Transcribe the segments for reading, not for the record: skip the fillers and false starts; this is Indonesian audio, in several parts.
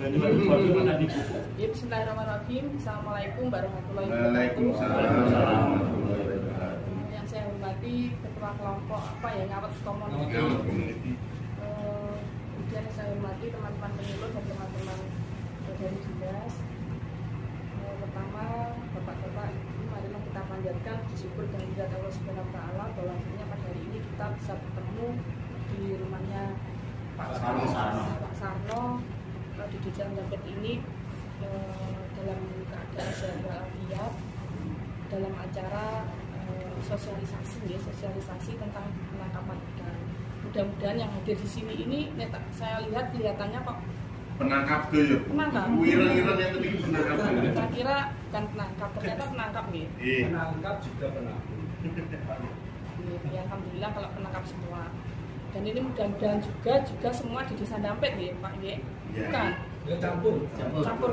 Bismillahirrahmanirrahim. Assalamualaikum warahmatullahi wabarakatuh. Waalaikumsalam. Yang saya hormati Ketua Kelompok ngawat komunitas. Kemudian saya hormati teman-teman penyuluh dan teman-teman dari dinas. Pertama, Bapak-bapak, marilah kita panjatkan bersyukur dan hadirat Allah Subhanahu wa taala bahwasanya pada hari ini kita bisa bertemu di rumahnya Pak Sarno di Desa Dampet ini dalam keadaan sehat walafiat dalam acara sosialisasi tentang penangkapan ikan. Mudah-mudahan yang hadir di sini ini saya lihat kelihatannya kok penangkap tuh ya. Penangkap. Wiran-wiran yang tadi penangkap. Saya kira bukan penangkap, ternyata penangkap nih. Penangkap juga penangkap. Ya, alhamdulillah kalau penangkap semua. Dan ini mudah-mudahan juga semua di Desa Dampet nih, Pak Ye. Bukan. Ya, campur.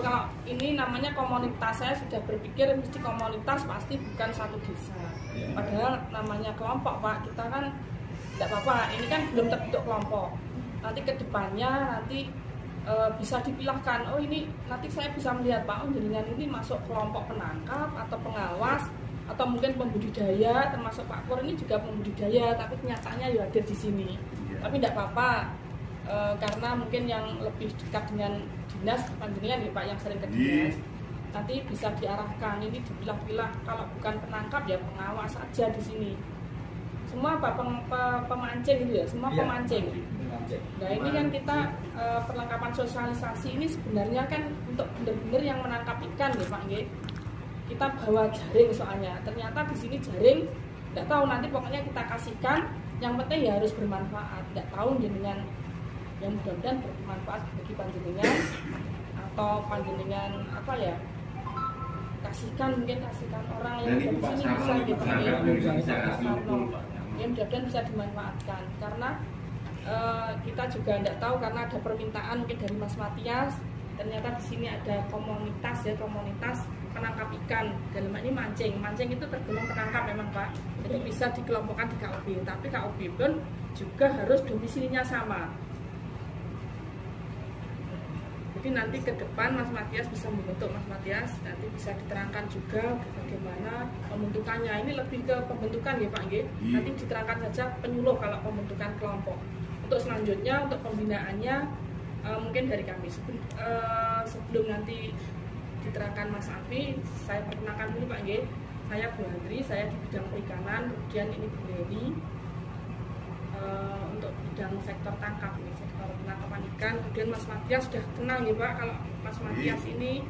Kalau ini namanya komunitas, saya sudah berpikir mesti komunitas pasti bukan satu desa. Padahal namanya kelompok, Pak. Kita kan tidak apa-apa. Ini kan belum terbentuk kelompok. Nanti kedepannya bisa dipilahkan. Oh ini nanti saya bisa melihat Pak, jaringan ini masuk kelompok penangkap atau pengawas atau mungkin pembudidaya, termasuk Pak Kur ini juga pembudidaya, tapi kenyataannya ya hadir di sini. Tapi tidak apa-apa, karena mungkin yang lebih dekat dengan dinas panjenengan ya Pak yang sering ke dinas, nanti bisa diarahkan ini dipilah-pilah. Kalau bukan penangkap ya pengawas saja di sini. Semua apa pemancing gitu ya, semua pemancing. Nah ini kan kita perlengkapan sosialisasi ini sebenarnya kan untuk benar-benar yang menangkap ikan ya Pak Nggih. Kita bawa jaring soalnya. Ternyata di sini jaring tidak tahu nanti pokoknya kita kasihkan. Yang penting ya harus bermanfaat. Tidak tahu jenengan yang mudah-mudahan bermanfaat bagi panjenengan atau panjenengan kasihkan orang yang dari sini bisa gitu ya mudah-mudahan bisa dimanfaatkan karena kita juga tidak tahu karena ada permintaan mungkin dari Mas Matias. Ternyata di sini ada komunitas penangkap ikan. Dalam ini mancing itu tergolong penangkap memang Pak. Jadi bisa dikelompokkan di KOB. Tapi KOB pun juga harus domisilinya sama. Jadi nanti ke depan Mas Matias bisa membentuk nanti bisa diterangkan juga bagaimana pembentukannya. Ini lebih ke pembentukan ya Pak Nggih. Nanti diterangkan saja penyuluh kalau pembentukan kelompok. Untuk selanjutnya untuk pembinaannya mungkin dari kami sebelum nanti diterangkan Mas Afi, saya perkenalkan dulu Pak Nggih. Saya Bu Andri, saya di bidang perikanan, kemudian ini Bu Dewi untuk bidang sektor tangkap, sektor penangkapan ikan. Kemudian Mas Matias sudah kenal ya Pak, kalau Mas Matias ini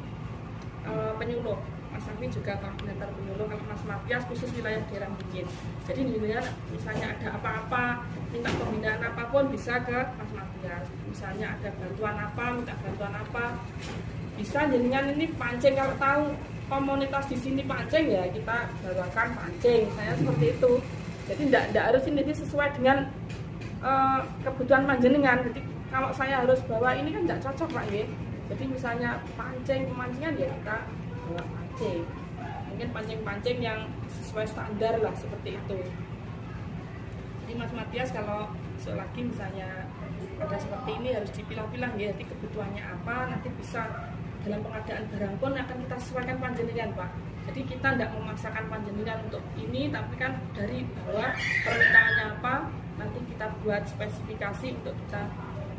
penyuluh. Mas Afi juga koordinator penyuluh. Kalau Mas Matias khusus wilayah daerah dingin. Jadi misalnya ada apa-apa, minta pembinaan apapun bisa ke Mas Matias. Misalnya ada bantuan apa, minta bantuan apa, bisa jaringan ini pancing. Kalau tahu komunitas di sini pancing ya kita bawakan pancing. Saya seperti itu. Jadi tidak harus ini sesuai dengan kebutuhan panjenengan. Jadi kalau saya harus bawa ini kan tidak cocok Pak Nggih. Jadi misalnya pemancingan ya kita bawa pancing. Mungkin pancing yang sesuai standar lah seperti itu. Jadi Mas Matias kalau lagi misalnya ada seperti ini harus dipilah-pilah ya. Jadi kebutuhannya apa nanti bisa dalam pengadaan barang pun akan kita sesuaikan panjenengan Pak. Jadi kita tidak memaksakan panjenengan untuk ini, tapi kan dari bawah permintaannya apa nanti kita buat spesifikasi untuk kita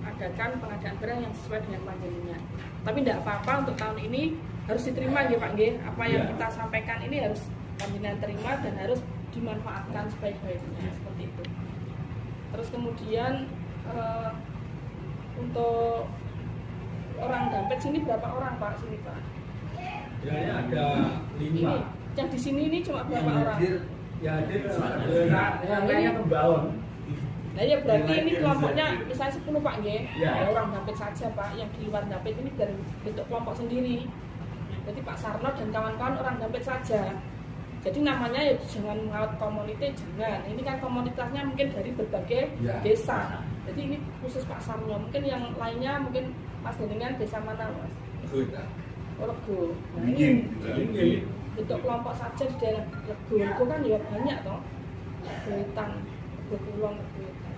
adakan pengadaan barang yang sesuai dengan panjenengan. Tapi tidak apa-apa untuk tahun ini harus diterima ya Pak Nggih. Apa yang kita sampaikan ini harus panjenengan terima dan harus dimanfaatkan sebaik-baiknya seperti itu. Terus kemudian untuk orang Dampet sini berapa orang Pak sini Pak? Ya ada 5. Ini, yang di sini ini cuma berapa orang? Ya hadir yang membangun. Nah ya berarti ini kelompoknya misalnya 10 Pak Nggih. Ya. Orang Dampet saja Pak, yang di luar Dampet ini dari bentuk kelompok sendiri. Jadi Pak Sarno dan kawan-kawan orang Dampet saja. Jadi namanya ya jangan mengawat komunitas, jangan. Ini kan komunitasnya mungkin dari berbagai desa. Jadi ini khusus Pak Sarno. Mungkin yang lainnya mungkin Mas dengan desa mana Mas? Rego. Nah ini bentuk kelompok saja di daerah Rego kan ya banyak toh. Regoetan, Rego Kulon,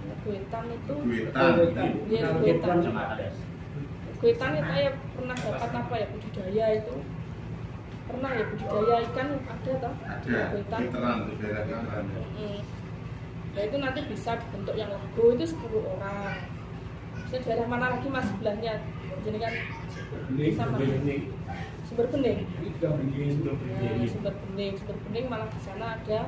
Regoetan itu. Regoetan. Regoetan. Goitan itu saya pernah dapat apa ya, budidaya itu pernah ya, budidaya ikan ada toh Ada Goitan. veteran di daerah Tangerang. Nah itu nanti bisa dibentuk yang lagu itu 10 orang. Maksudnya daerah mana lagi mas sebelahnya? Jadi kan Ini sama benih. sumber bening. Ini juga benih. Sumber bening malah di sana ada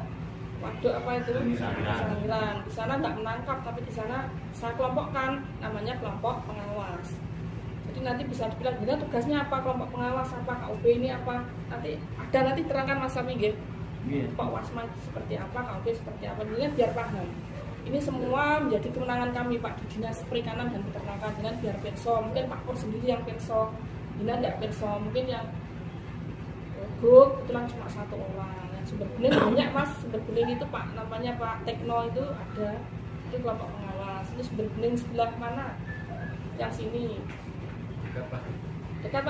waduk apa itu? Sangiran. Di sana nggak menangkap, tapi di sana saya kelompokkan, namanya kelompok pengawas. Jadi nanti bisa dibilang, "Gina tugasnya apa? Kelompok pengawas apa? KOB ini apa?" Nanti ada, nanti terangkan Mas Safi nggih. Pak Wasma seperti apa, KOB seperti apa, ini biar paham. Ini semua menjadi kemenangan kami Pak di Dinas Perikanan dan Peternakan, dengan biar penso, mungkin Pak Pur sendiri yang penso, Dina tidak penso, mungkin yang grup kebetulan cuma 1 orang. Yang sumber bening banyak mas, sumber bening itu Pak namanya Pak Tekno itu ada, itu kelompok pengawas. Ini sumber bening sebelah mana? Yang sini. Dekat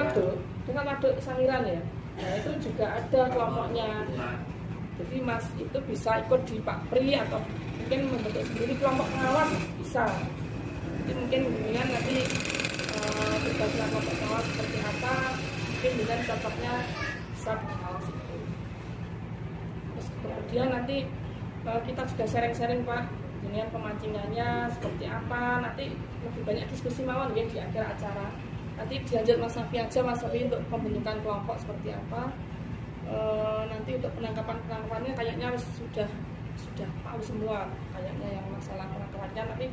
waduk Sangiran ya. Nah itu juga ada kelompoknya. Jadi mas itu bisa ikut di Pak Pri atau mungkin membentuk sendiri kelompok pengawas bisa. Jadi mungkin dengan nanti tugasnya kelompok pengawas seperti apa, mungkin dengan cocoknya bisa pengawas itu. Terus kemudian nanti kita juga sharing-sharing Pak, dengan pemancingannya seperti apa. Nanti lebih banyak diskusi mawon ya di akhir acara. Nanti dilanjut Mas Safi aja, Mas Safi untuk pembentukan kelompok seperti apa. Nanti untuk penangkapannya kayaknya sudah tahu semua kayaknya yang masalah penangkapannya, tapi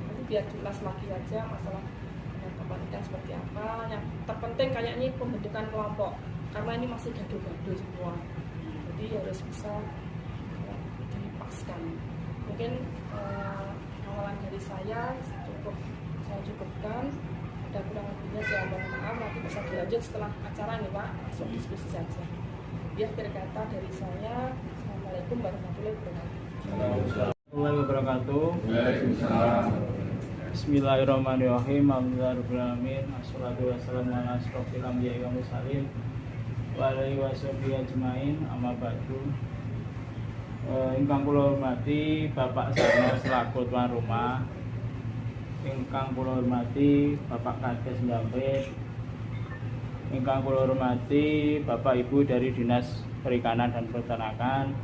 nanti biar jelas lagi aja masalah penangkapan ikan seperti apa. Yang terpenting kayaknya pembentukan kelompok, karena ini masih gaduh-gaduh semua, jadi harus bisa dipaskan. Mungkin awalan dari saya cukupkan. Ada kurang lebihnya saya mohon maaf, nanti bisa dilanjut setelah acara nih Pak, langsung diskusi saja. Ya, kata dari saya. Assalamualaikum warahmatullahi wabarakatuh. Waalaikumsalam. Bismillahirrahmanirrahim. Alhamdulillahirobbilalamin. Assalatu wassalamu ala asyrofil anbiya'i wal mursalin wa alihi washabihi ajmain. Amma ba'du. Ingkang kula hormati Bapak Sarno selaku tuan rumah. Ingkang kula hormati Bapak Kades Ndampit. Ingkang kula hormati Bapak Ibu dari Dinas Perikanan dan Peternakan.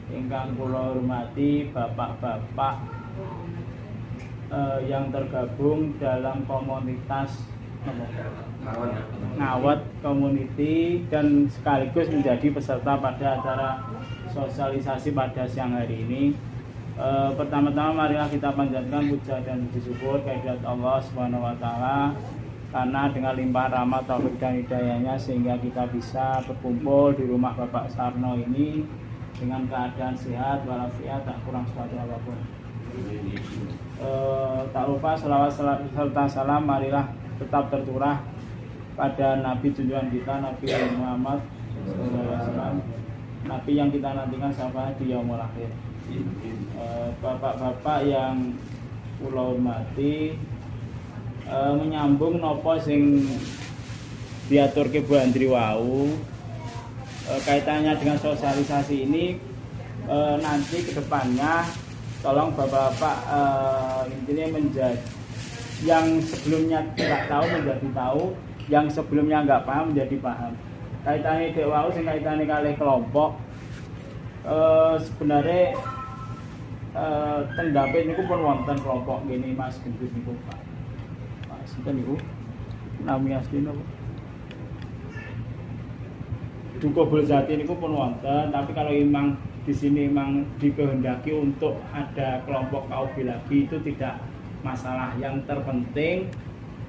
Ingkang kula hormati Bapak-bapak yang tergabung dalam komunitas Ngawat Community dan sekaligus menjadi peserta pada acara sosialisasi pada siang hari ini. Pertama-tama marilah kita panjatkan puja dan puji syukur kehadirat Allah Subhanahu wa taala, karena dengan limpahan rahmat taufik dan hidayahnya sehingga kita bisa berkumpul di rumah Bapak Sarno ini dengan keadaan sehat walafiat, tak kurang suatu apapun. Tak lupa selawat serta salam marilah tetap tercurah pada Nabi junjungan kita, Nabi Muhammad SAW, Nabi yang kita nantikan sampai di yaumul akhir. Bapak-bapak yang kula hormati, menyambung nopo sing diaturke Bu Andri wau, kaitannya dengan sosialisasi ini, nanti kedepannya tolong bapak-bapak intinya menjadi yang sebelumnya tidak tahu menjadi tahu, yang sebelumnya nggak paham menjadi paham. Kaitannya dek wau sing kaitannya kalih kelompok, sebenarnya Ndampit niku pun wonten kelompok gini Mas Gendut niku Pak. Sinten niku? Nami asline apa? Duka Bolzati niku pun wonten, tapi kalau memang di sini memang dikehendaki untuk ada kelompok KOB lagi itu tidak masalah. Yang terpenting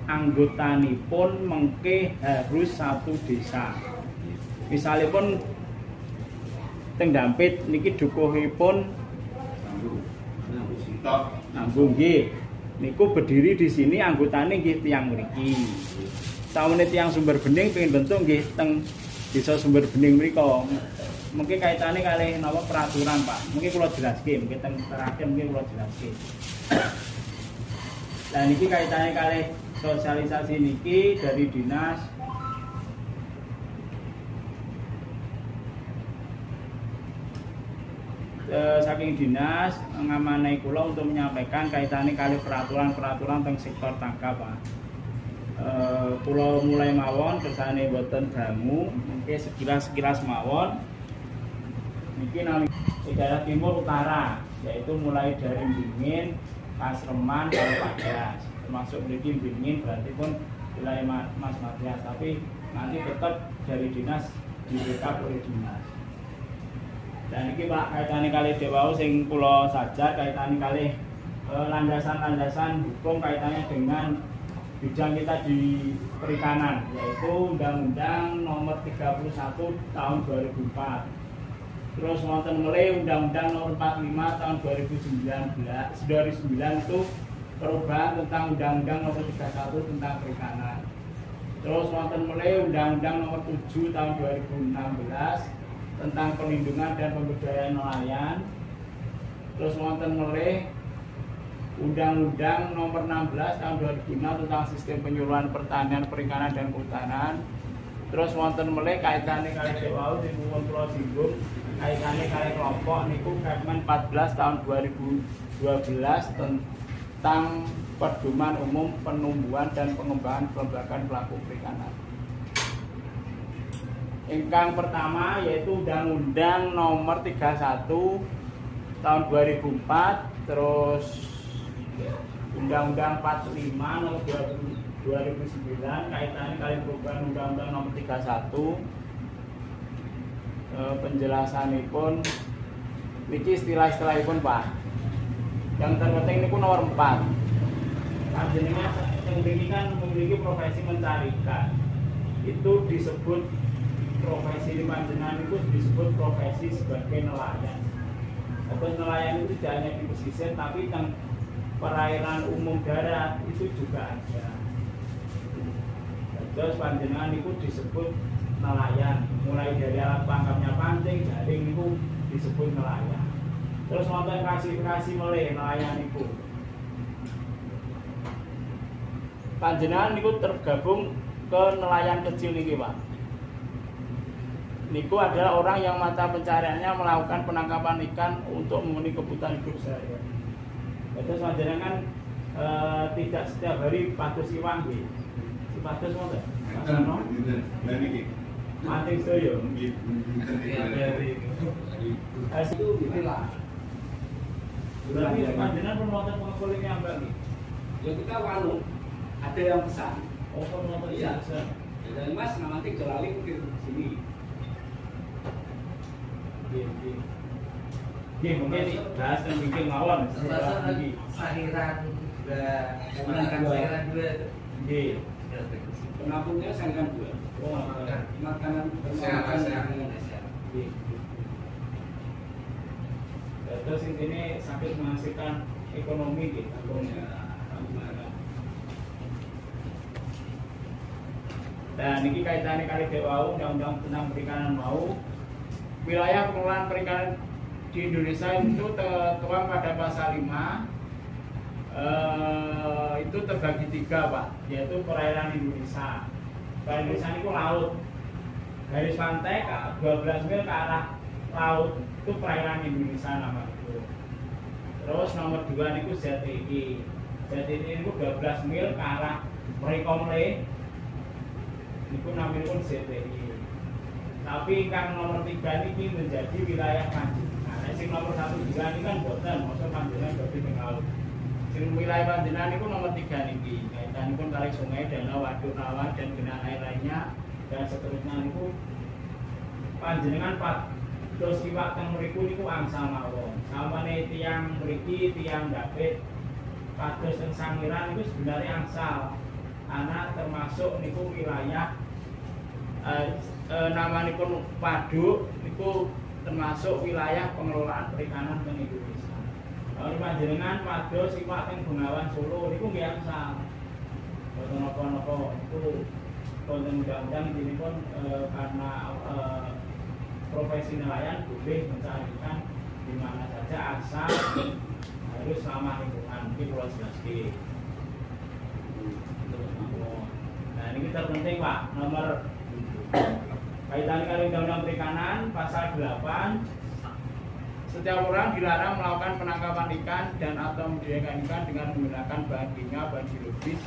anggotanipun mengke harus satu desa. Misalnya pun teng Ndampit niki dukuhipun nanggung nggih. Niku berdiri di sini anggotane nggih tiyang mriki. Sawene tiyang Sumber Bening pengen bentuk nggih teng desa Sumber Bening mriku. Mungkin kaitannya kalih napa peraturan Pak. Mungkin kula jelaske, mungkin teng terakhir mungkin kula jelaske. Lah niki kaitannya kalih sosialisasi niki dari dinas saking dinas ngamanai kula untuk menyampaikan kaitannya kali peraturan-peraturan tentang sektor tangkap Pak. Pulau mulai mawon kersane boten dangu, mungkin sekilas mawon. Niki nami daerah timur utara, yaitu mulai dari Dingin, Kasreman, Padas. Termasuk mriki Dingin berarti pun wilayah Mas Matias, tapi nanti tetap dari dinas di backup oleh dinas. Dan ini Pak kaitane kali Dewau sing kula sajar kaitane kali landasan-landasan hukum kaitannya dengan bidang kita di perikanan, yaitu Undang-Undang Nomor 31 Tahun 2004. Terus wonten mulai Undang-Undang Nomor 45 Tahun 2009 itu perubahan tentang Undang-Undang Nomor 31 tentang perikanan. Terus wonten mulai Undang-Undang Nomor 7 Tahun 2016 tentang perlindungan dan pemberdayaan nelayan. Terus wonten mulai Undang-Undang Nomor 16 Tahun 2006 tentang sistem penyuluhan pertanian, perikanan dan kehutanan. Terus wonten mulai kaitannya kali Dewau sing pun kula singgung kaitannya kali kelompok niku Permen 14 tahun 2012 tentang pedoman umum penumbuhan dan pengembangan kelembagaan pelaku perikanan. Ingkang pertama yaitu Undang-Undang Nomor 31 tahun 2004, terus Undang-Undang 45 Nomor 2009 kaitannya kali perubahan Undang-Undang Nomor 31. Penjelasanipun niki istilah-istilahipun Pak. Yang terpenting niku nomor 4. Panjenengan yang kan memiliki profesi mencari ikan. Itu disebut profesi di panjenengan itu disebut profesi sebagai nelayan. Atau nelayan itu tidak hanya di pesisir tapi yang perairan umum darat itu juga ada. Terus panjenengan itu disebut nelayan, mulai dari alat tangkapnya pancing, jaring itu disebut nelayan. Terus wonten klasifikasi mulai nelayan itu. Panjenengan niku tergabung ke nelayan kecil niki, Pak. Niku adalah orang yang mata pencariannya melakukan penangkapan ikan untuk memenuhi kebutuhan hidup sehari-hari. Terus panjenengan tidak setiap hari pados iwak nggih. Si pados wonten. Pasano. Mancing sedaya. Itu inilah. Berarti panjenengan pun wonten pengekulin yang mbak nggih. Ya kita wanu ada yang pesan. Oh, pun wonten Iya. pesan. Dan Mas nanti jelaling ke sini. Oke, mungkin bahas yang bikin mawon Termasuk lagi. sahiran juga, menggunakan sahiran juga. Oke. Penampungnya sayangkan dua. Oh, Makanan Sehat. oke. Terus ini sampai menghasilkan ekonomi gitu. Dan ini kaitannya kali Dewau undang-undang tentang perikanan mau. Wilayah pengelolaan perikanan di Indonesia itu tertuang pada pasal 5. Itu terbagi 3 Pak, yaitu perairan Indonesia. Perairan Indonesia itu laut, garis pantai 12 mil ke arah laut itu perairan Indonesia nama itu. Terus nomor 2 itu ZTI. ZTI itu 12 mil ke arah Merikomle. Itu namanya pun ZTI. Tapi kan nomor 3 ini menjadi wilayah Panjenengan. Nah, sing nomor 1 juga ini kan boten, maksud Panjenengan berarti ning laut. Sing wilayah Panjenengan itu nomor 3 niki. Kaitan pun kali sungai, danau, waduk, rawa dan genangan air lainnya dan seterusnya niku Panjenengan terus iwak teng mriku niku angsal mawon. Samane tiyang mriki, tiyang David pados teng Sangiran niku sebenarnya angsal. Anak termasuk niku wilayah nama niku Paduk niku termasuk wilayah pengelolaan perikanan di Indonesia. Kalau panjenengan pados iwak teng Bengawan Solo niku nggih angsal. Boten napa-napa niku konten undang-undang ini pun karena profesi nelayan boleh mencari ikan di mana saja asal harus ramah lingkungan. Ini pulau jelaskan. Nah ini terpenting Pak, nomor kaitan kali undang-undang perikanan pasal 8. Setiap orang dilarang melakukan penangkapan ikan dan atau membudidayakan ikan dengan menggunakan bahan kimia, bahan biologis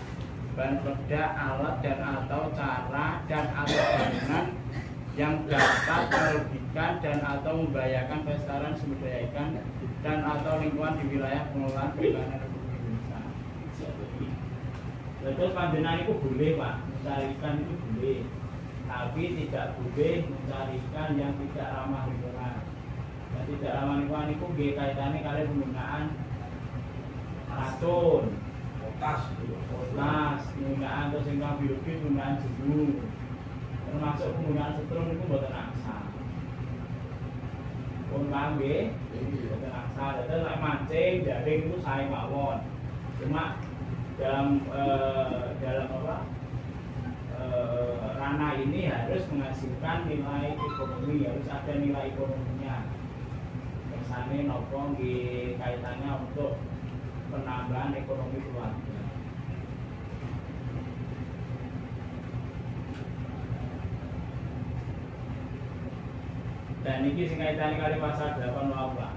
bahan peledak, alat dan atau cara dan atau bangunan yang dapat merugikan dan atau membahayakan kelestarian sumber daya ikan dan atau lingkungan di wilayah pengelolaan perikanan Republik Indonesia. Terus panjenengan itu boleh Pak, mencari ikan itu boleh, tapi tidak boleh mencari ikan yang tidak ramah lingkungan. Dan tidak ramah lingkungan itu kaitannya kalian penggunaan racun, potas, penggunaan atau singkong biologis, penggunaan jenuh, termasuk penggunaan setrum itu buatan aksa. Penggunaan buatan aksa, dan mancing, jaring itu saya mawon. Cuma dalam ranah ini harus menghasilkan nilai ekonomi, harus ada nilai ekonominya. Kesannya nopo kaitannya untuk penambahan ekonomi keluarga. Dan ini sing kaitannya kali pasal 8 Pak.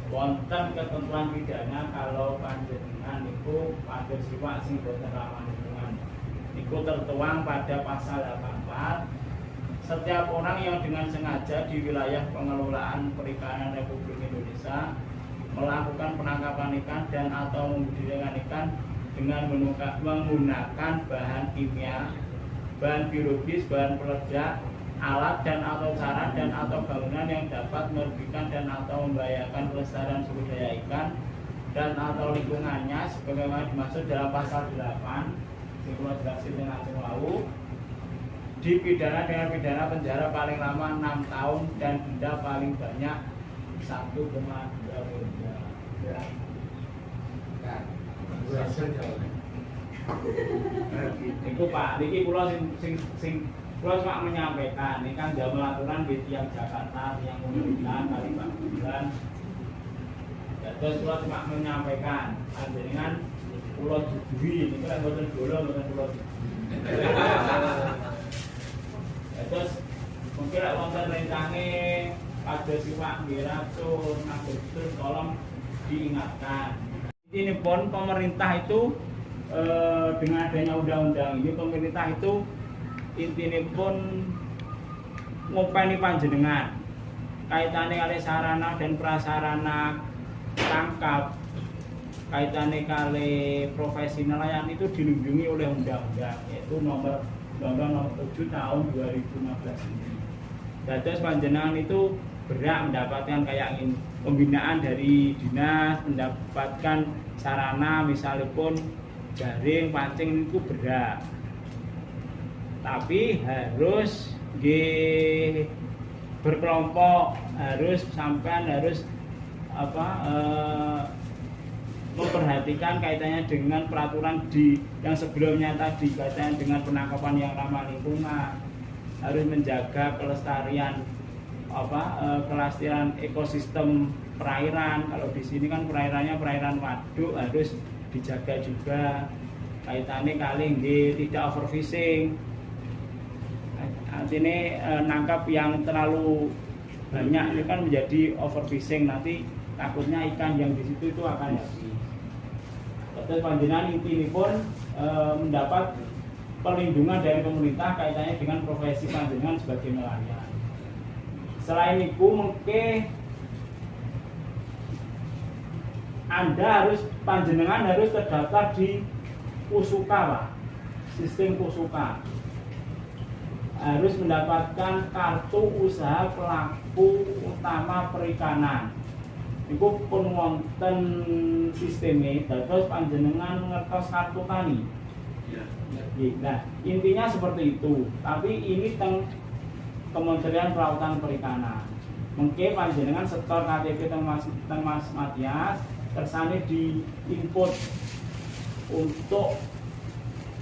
Wonten ketentuan pidana kalau panjenengan niku pada siwak sing boten ramah lingkungan. Niku tertuang pada pasal 84. Setiap orang yang dengan sengaja di wilayah pengelolaan perikanan Republik Indonesia melakukan penangkapan ikan dan atau membudidayakan ikan dengan menggunakan bahan kimia, bahan biologis, bahan peledak, alat dan atau cara dan atau bangunan yang dapat merugikan dan atau membahayakan kelestarian sumber daya ikan dan atau lingkungannya sebagaimana dimaksud dalam pasal 8 sing kula jelasin dengan wau, dipidana dengan pidana penjara paling lama 6 tahun dan denda paling banyak 1,2 miliar. Itu Pak, niki kula sing kula cuma menyampaikan, ini kan jam aturan di tiang Jakarta, tiang pemerintahan kali Pak bulan. Terus kula cuma menyampaikan, dengan kula jujui, ini kan boten dolan, boten kula jujui. Terus mungkin wonten rencane pada siwak nggih terus tolong diingatkan. Ini pun pemerintah itu dengan adanya undang-undang ini pemerintah itu intinya pun ngopeni panjenengan kaitannya kali sarana dan prasarana tangkap, kaitannya kali profesi nelayan itu dilindungi oleh undang-undang yaitu nomor 7 tahun 2015 ini. Terus panjenengan itu berhak mendapatkan kayak pembinaan dari dinas, mendapatkan sarana misalnya pun jaring, pancing itu berhak. Tapi harus berkelompok, harus sampean harus memperhatikan kaitannya dengan peraturan yang sebelumnya tadi, kaitannya dengan penangkapan yang ramah lingkungan, harus menjaga kelestarian kelestarian ekosistem perairan. Kalau di sini kan perairannya perairan waduk harus dijaga juga. Kaitannya kali tidak overfishing. Artinya nangkap yang terlalu banyak itu kan menjadi overfishing, nanti takutnya ikan yang di situ itu akan habis. Terus panjenengan ini pun mendapat perlindungan dari pemerintah kaitannya dengan profesi panjenengan sebagai nelayan. Selain itu mungkin panjenengan harus terdaftar di Kusuka Pak, sistem Kusuka. Harus mendapatkan kartu usaha pelaku utama perikanan. Itu pun wonten sistemnya, terus panjenengan ngertos kartu tani. Nah, intinya seperti itu. Tapi ini Kementerian Kelautan Perikanan. Mungkin panjenengan setor KTP teng Mas Matias, tersane di input untuk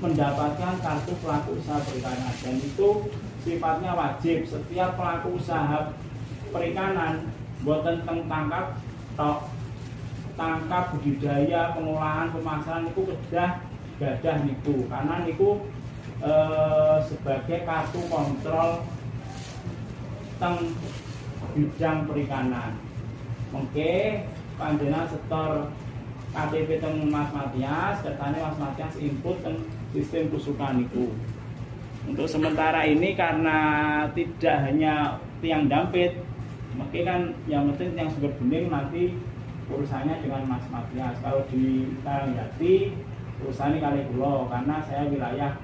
mendapatkan kartu pelaku usaha perikanan, dan itu sifatnya wajib. Setiap pelaku usaha perikanan boten tangkap budidaya, pengolahan, pemasaran itu gadah niku, karena niku sebagai kartu kontrol teng bidang perikanan. Mengke panjenengan setor KTP teng Mas Matias, katanya Mas Matias input teng sistem kusukan itu. Untuk sementara ini karena tidak hanya tiang dampit, maka kan yang penting tiang sumber bening nanti urusannya dengan Mas Matias. Kalau di Karangjati urusannya kali kula karena saya wilayah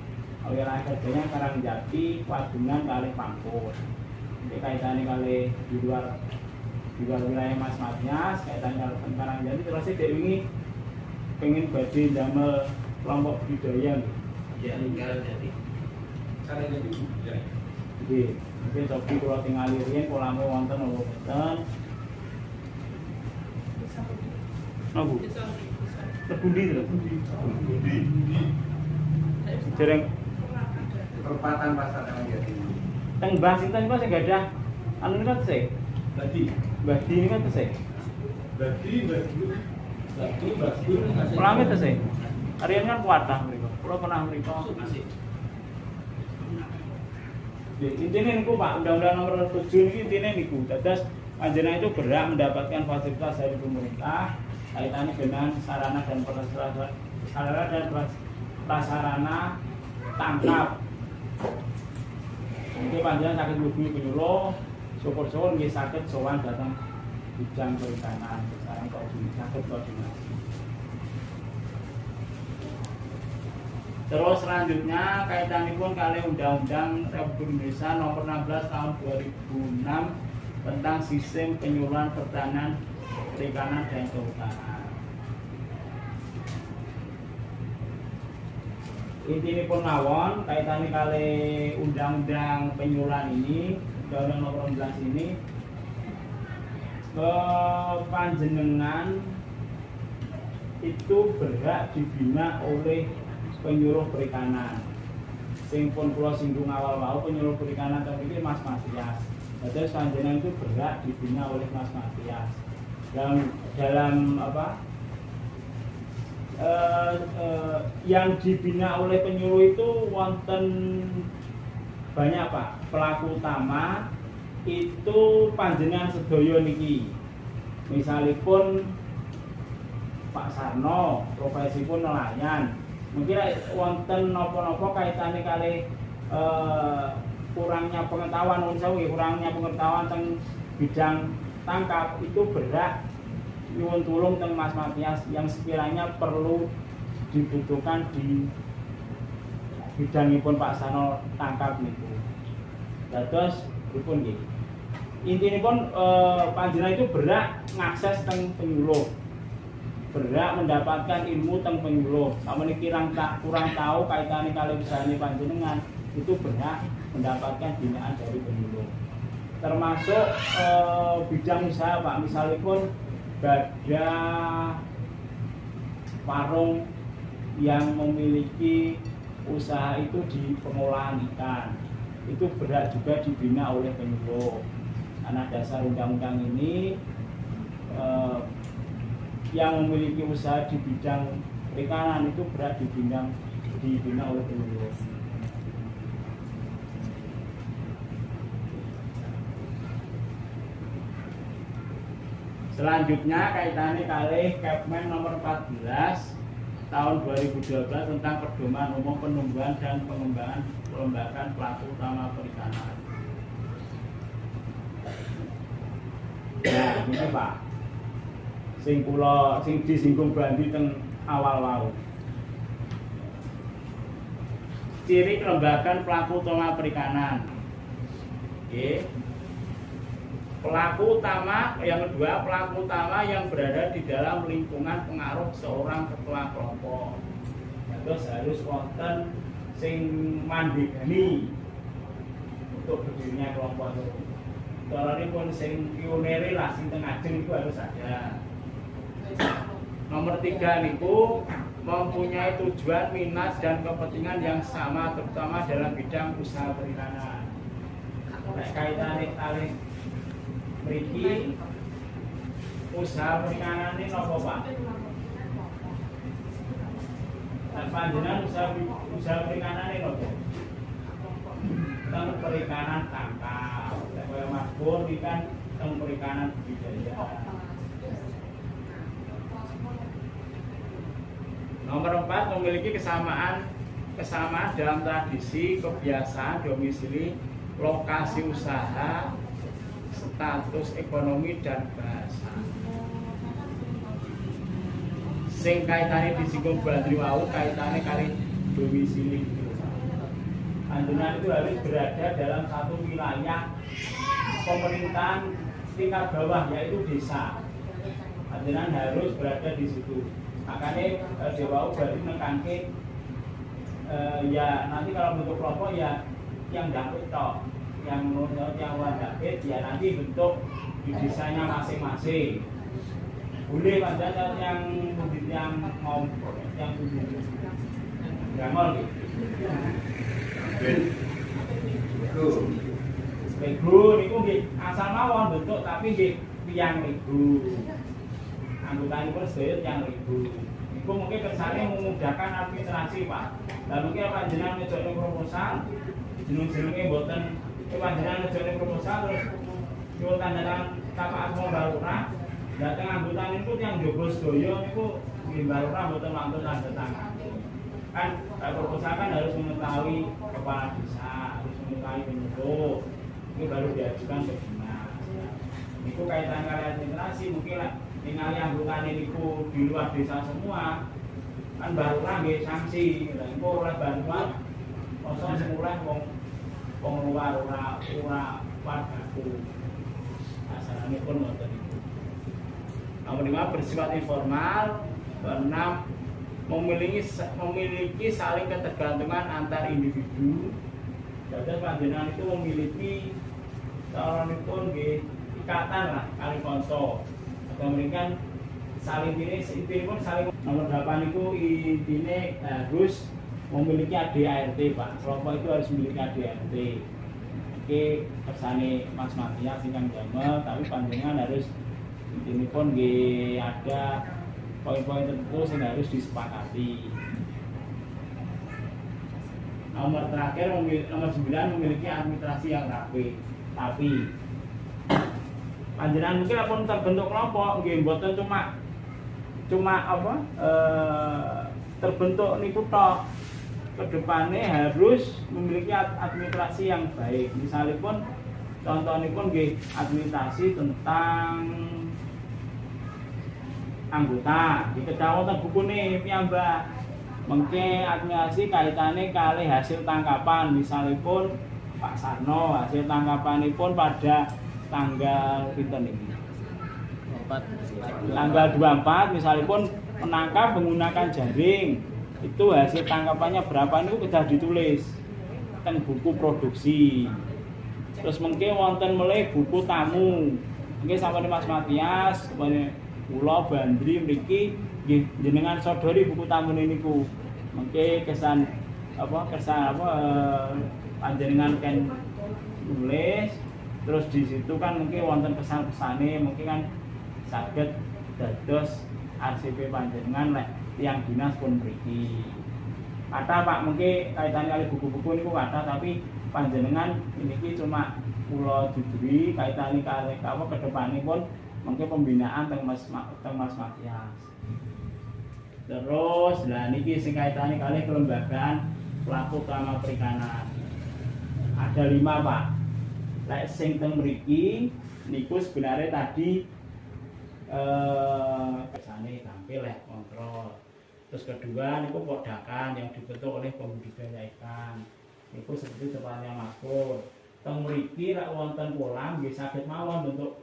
kerjanya Karangjati, Wadungan kali Pangkut. Jadi kaitannya kali di luar wilayah Mas Matias, kaitannya kali Karangjati terus saya ini pengen badhe damel kelompok budaya. Ya, tinggal jadi. Cara jadi ya. Nggih, mungkin cobi kula tingali riyen kolame wonten apa boten. Nopo? Bisa. Terbundi to. Budi. Dereng Perempatan pasar Karangjati. teng Mbah sinten kok sing gadah anu niku tesih. Tadi, Mbah Di niku tesih. bagi, Pelami tesih. Arian kan kuatah mriku. Kula pernah mriku. Intinya niku Pak, Undang-Undang Nomor 7 niki intinya niku. Dados panjenengan itu berhak mendapatkan fasilitas dari pemerintah kaitannya dengan sarana dan prasarana tangkap. Mungkin panjenengan sakit hubungi penyuluh, syukur-syukur nggih sakit sowan datang bidang perikanan, sekarang sakit koordinasi. Terus selanjutnya kaitanipun kali Undang-Undang Republik Indonesia Nomor 16 Tahun 2006 tentang sistem penyuluhan pertanian, perikanan dan kehutanan. Intinya pun mawon kaitannya kali Undang-Undang penyuluhan ini, Undang-Undang Nomor 16 ini, panjenengan itu berhak dibina oleh penyuluh perikanan. Sing pun kula singgung awal-awal penyuluh perikanan tapi ini Mas Matias. Jadi panjenengan itu berhak dibina oleh Mas Matias. Dalam apa? Yang dibina oleh penyuluh itu wonten banyak Pak. Pelaku utama itu panjenengan sedaya niki. Misalipun Pak Sarno, profesi pun nelayan. Mungkin wonten napa-napa kaitane kali kurangnya pengetahuan kurangnya pengetahuan tentang bidang tangkap itu berhak nyuwun tulung teng Mas Matias yang sekiranya perlu dibutuhkan di bidangipun Pak Sarno tangkap niku. Dados pripun nggih? Intinipun panjenengan itu berhak ngakses teng penyuluh. Berhak mendapatkan ilmu tentang penyuluh. Namun kurang tahu kaitannya kali usahanya panjenengan itu berhak mendapatkan binaan dari penyuluh. Termasuk bidang usaha Pak, misalnya pun ada warung yang memiliki usaha itu di pengolahan ikan, itu berhak juga dibina oleh penyuluh. Karena dasar undang-undang ini yang memiliki usaha di bidang perikanan itu berhak dibina oleh penyuluh. Selanjutnya kaitannya kali Kepmen Nomor 14 Tahun 2012 tentang Pedoman Umum Penumbuhan dan Pengembangan Perlembagaan Pelaku Utama Perikanan. Nah, ini Pak. Sing disinggung Bandi teng awal wau. Ciri kelembagaan pelaku utama perikanan. Oke. Pelaku utama yang kedua, pelaku utama yang berada di dalam lingkungan pengaruh seorang ketua kelompok. Terus harus wonten sing mandiri untuk berdirinya kelompok itu. Kalau ini pun sing pioneri lah, sing tengah itu harus ada. Nomor 3 niku mempunyai tujuan, minat dan kepentingan yang sama terutama dalam bidang usaha perikanan. Kaitannya kali mriki usaha perikanan ini napa Pak? Panjenengan usaha perikanan ini napa? Teng perikanan tangkap. Kaya Mas Pur kan teng perikanan budidaya. Nomor 4, memiliki kesamaan dalam tradisi, kebiasaan, domisili, lokasi usaha, status ekonomi dan bahasa. Sing kaitane disinggung Bu Andri wau kaitane kali domisili. Panjenengan itu harus berada dalam satu wilayah pemerintahan tingkat bawah, yaitu desa. Panjenengan harus berada di situ. Makanya Dewa berarti menekankan ya nanti kalau bentuk kelompok ya yang dapat toh, yang menurut yang dapat ya nanti bentuk di desanya masing-masing. Boleh panjenengan yang mau yang gangol gitu. Regu niku nggih asal mawon bentuk tapi nggih tiyang regu. Anggotanipun sedaya tiyang regu. Iku mungkin kersane memudahkan administrasi, Pak. Lah mungkin panjenengan ngejokne proposal jeneng-jenenge mboten panjenengan ngejokne proposal terus nyuwun tanda tangan Bapak Asmo Balurah. Lah teng anggota niku tiyang jaba sedaya niku nggih Balurah mboten wantun tanda tangan. Kan proposal kan harus mengetahui kepala desa, harus mengetahui penyuluh. Ini baru diajukan ke dinas. Niku kaitan kali administrasi mungkin lah ningali anggota niku di luar desa semua. Kan baru nggih sanksi. Lah niku oleh bantuan kosong semula wong luar ora wargaku. Asalanipun ngoten niku. Nomor 5 bersifat informal. 6 memiliki saling ketergantungan antar individu. Jadi panjenengan itu memiliki calonipun nggih ikatan lah kali kanca. Atau mereka saling ini pun saling. Nomor 8 itu intine harus memiliki ADART, Pak. Kelompok itu harus memiliki ADART. Oke, kersane Mas Matias ingkang damel, tapi panjenengan harus intine pun nggih ada poin-poin tertentu yang harus disepakati. Nomor terakhir, nomor 9 memiliki administrasi yang rapi. Tapi panjenengan mungkin pun terbentuk kelompok, nggih mboten cuma apa terbentuk niku tok. Kedepane harus memiliki administrasi yang baik. Misalipun contohipun nggih administrasi tentang anggota diketahui buku nih piyambak mengke administrasi kaitannya kali hasil tangkapan misalipun Pak Sarno hasil tangkapanipun pada tanggal pinten ini tanggal 24 misalipun menangkap menggunakan jaring itu hasil tangkapannya berapa itu sudah ditulis teng buku produksi. Terus mengke wonten melih buku tamu mungkin sampai Mas Matias kula Bandri mriki nggih jenengan sodori buku tamu niku. Mengke kesan panjenengan kan nulis terus di situ kan mungkin wonten kesan-kesane mungkin kan saged dados RCP panjenengan lek tiyang dinas pun mriki. Kata Pak mungkin kaitan kali buku-buku niku kata tapi panjenengan niki cuma kula duduri kaitan kali kedepanipun mungkin pembinaan teng Mas Matias. Terus lah niki sing kaitane kali kelembagaan pelaku utama perikanan. Ada 5, Pak. Lek sing teng mriki niku sebenarnya tadi kesane tampil kontrol. Terus kedua niku podakan yang dibentuk oleh pembudidaya ikan. Niku seperti tempatnya makmur. Teng mriki lek wonten kolam nggih saged mawon bentuk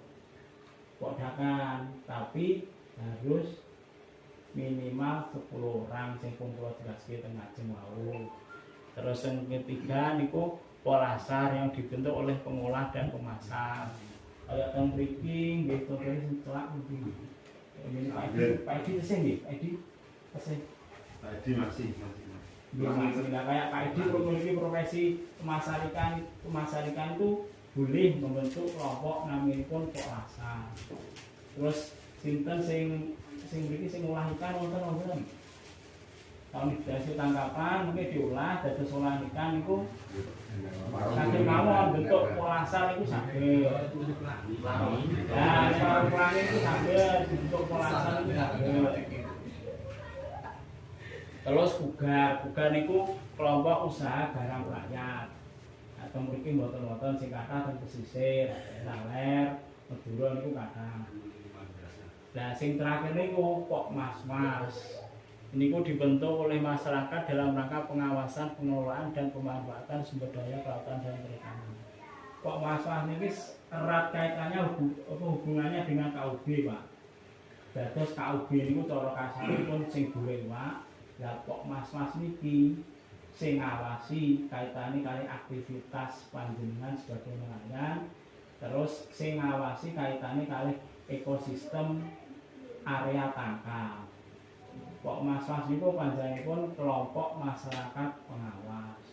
podakan, tapi harus minimal 10 orang sing kumpul jelaske teng ngajeng wau. Terus yang ketiga niku polasar yang dibentuk oleh pengolah dan pemasar. Kayak teng mriki nggih contohé sing celak niki. Ini Pak Edi tesih nggih, Pak Edi tesih. Pak Edi masih. Nggih, kayak Pak Edi memiliki profesi pemasarikan itu boleh membentuk kelompok naminipun polasar. Terus sinten sing mriki sing ngolah ikan wonten. Tahun hasil tangkapan mungkin diolah dados olahan ikan niku saged mawon bentuk polasar niku saged. Nah, kalau pelangi itu saged bentuk polasar niku saged. Terus bugar niku kelompok usaha barang rakyat. Atau mriki mboten-mboten sing kathah teng pesisir, Laler, Madura niku kathah. Nah, sing terakhir niku Pok Mas-mas. Niku dibentuk oleh masyarakat dalam rangka pengawasan, pengelolaan dan pemanfaatan sumber daya kelautan dan perikanan. Pok Mas-mas niki erat kaitannya hubungannya dengan KUB, Pak. Dados KUB niku cara kasaripun sing duwe iwak, lah Pok Mas-mas niki sing ngawasi kaitane kali aktivitas panjenengan sebagai nelayan, terus sing ngawasi kaitane kali ekosistem area tangkap. Pok Mas-mas niku panjenenganipun kelompok masyarakat pengawas.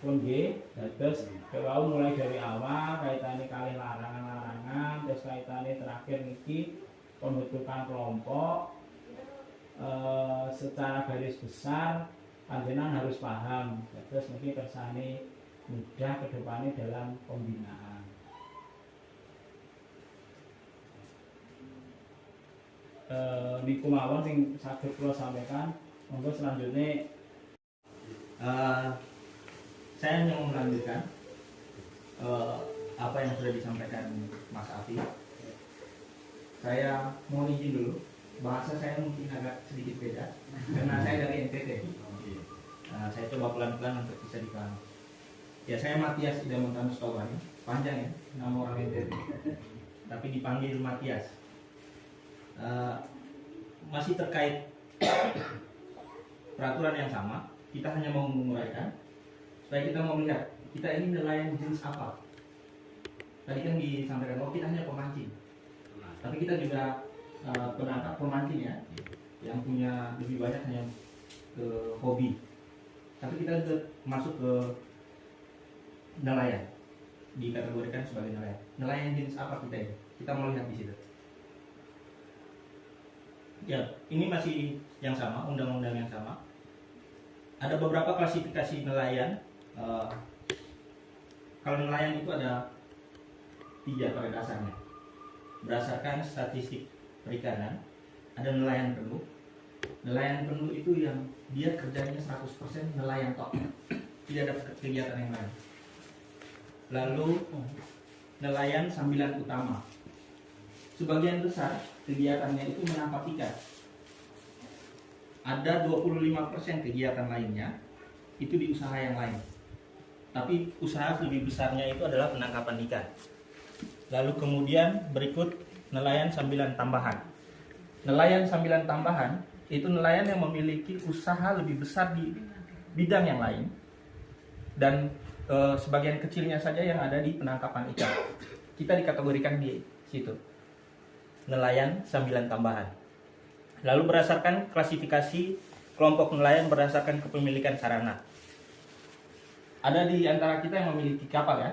Pun nggih, dados kewau mulai dari awal kaitane kali larangan-larangan, terus kaitane terakhir niki pembentukan kelompok. Secara garis besar panjenengan harus paham, terus mungkin kersane mudah ke depannya dalam pembinaan. Niku mawon sing saged kula sampaikan. Monggo selanjutnya Saya hanya mau melanjutkan apa yang sudah disampaikan Mas Afi. Saya mau izin dulu, bahasa saya mungkin agak sedikit beda karena saya dari NTT. Saya coba pelan-pelan untuk bisa dipahami. Ya, saya Matias Idamontanus Tawani, panjang ya nama orang NTT, tapi dipanggil Matias. Masih terkait peraturan yang sama, kita hanya mau menguraikan supaya kita mau melihat kita ini nelayan jenis apa. Tadi kan disampaikan bahwa kita hanya pemancing, tapi kita juga penangkap pemancing ya, yang punya lebih banyak hanya ke hobi. Tapi kita juga masuk ke nelayan, dikategorikan sebagai nelayan. Nelayan jenis apa kita ini? Kita mau lihat di situ. Ya, ini masih yang sama, undang-undang yang sama. Ada beberapa klasifikasi nelayan. Kalau nelayan itu ada 3 pada dasarnya. Berdasarkan statistik perikanan, ada nelayan penuh. Nelayan penuh itu yang dia kerjanya 100% nelayan tok, tidak ada kegiatan yang lain. Lalu nelayan sambilan utama, sebagian besar kegiatannya itu menangkap ikan. Ada 25% kegiatan lainnya itu di usaha yang lain, tapi usaha lebih besarnya itu adalah penangkapan ikan. Lalu kemudian berikut nelayan sambilan tambahan. Nelayan sambilan tambahan itu nelayan yang memiliki usaha lebih besar di bidang yang lain, dan sebagian kecilnya saja yang ada di penangkapan ikan. Kita dikategorikan di situ, nelayan sambilan tambahan. Lalu berdasarkan klasifikasi kelompok nelayan berdasarkan kepemilikan sarana. Ada di antara kita yang memiliki kapal ya?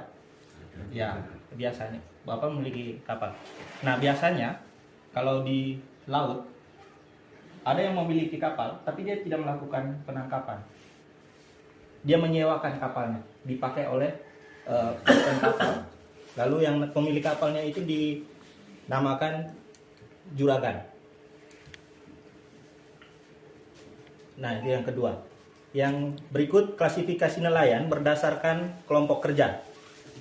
Ya, biasanya Bapak memiliki kapal. Nah, biasanya kalau di laut ada yang memiliki kapal, tapi dia tidak melakukan penangkapan. Dia menyewakan kapalnya, dipakai oleh kapten kapal. Lalu yang pemilik kapalnya itu dinamakan juragan. Nah, itu yang kedua. Yang berikut klasifikasi nelayan berdasarkan kelompok kerja.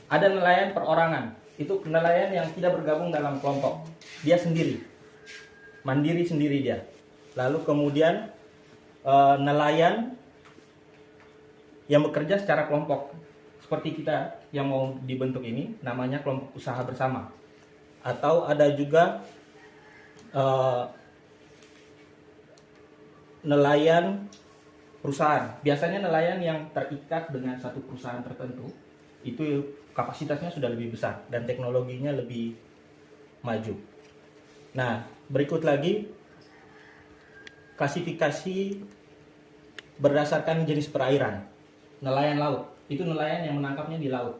Ada nelayan perorangan, itu nelayan yang tidak bergabung dalam kelompok. Dia sendiri, mandiri sendiri dia. Lalu kemudian nelayan yang bekerja secara kelompok, seperti kita yang mau dibentuk ini, namanya kelompok usaha bersama. Atau ada juga nelayan perusahaan. Biasanya nelayan yang terikat dengan satu perusahaan tertentu, itu kapasitasnya sudah lebih besar dan teknologinya lebih maju. Nah, berikut lagi klasifikasi berdasarkan jenis perairan. Nelayan laut, itu nelayan yang menangkapnya di laut.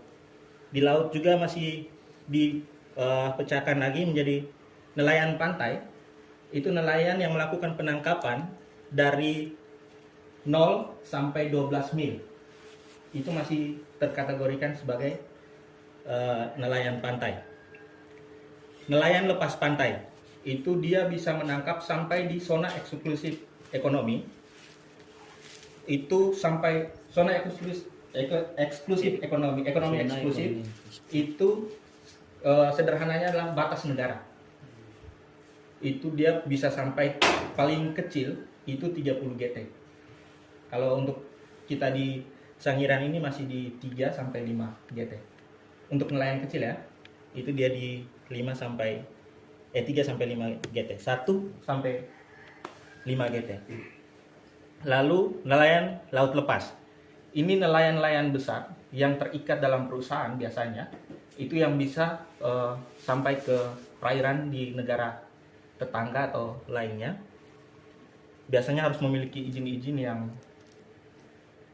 Di laut juga masih dipecahkan lagi menjadi nelayan pantai. Itu nelayan yang melakukan penangkapan dari 0 sampai 12 mil. Itu masih terkategorikan sebagai nelayan pantai. Nelayan lepas pantai, itu dia bisa menangkap sampai di zona eksklusif ekonomi itu sampai zona eksklusif ekonomi Zona eksklusif ekonomi. itu sederhananya adalah batas negara. Itu dia bisa sampai paling kecil itu 30 GT. Kalau untuk kita di Sangiran ini masih di 3 sampai 5 GT. Untuk nelayan kecil ya, itu dia di 3 sampai 5 GT. 1 sampai 5 GT. Lalu nelayan laut lepas. Ini nelayan-nelayan besar yang terikat dalam perusahaan biasanya, itu yang bisa sampai ke perairan di negara tetangga atau lainnya. Biasanya harus memiliki izin-izin yang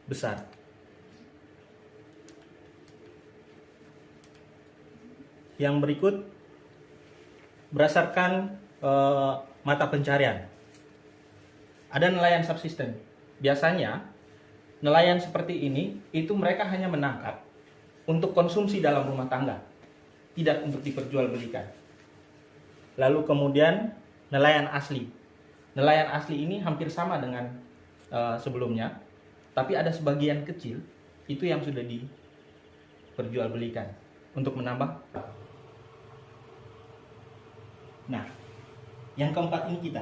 besar. Yang berikut berdasarkan mata pencarian. Ada nelayan subsisten. Biasanya nelayan seperti ini itu mereka hanya menangkap untuk konsumsi dalam rumah tangga, tidak untuk diperjualbelikan. Lalu kemudian nelayan asli. Nelayan asli ini hampir sama dengan sebelumnya, tapi ada sebagian kecil itu yang sudah diperjualbelikan untuk menambah. Nah, yang keempat ini kita,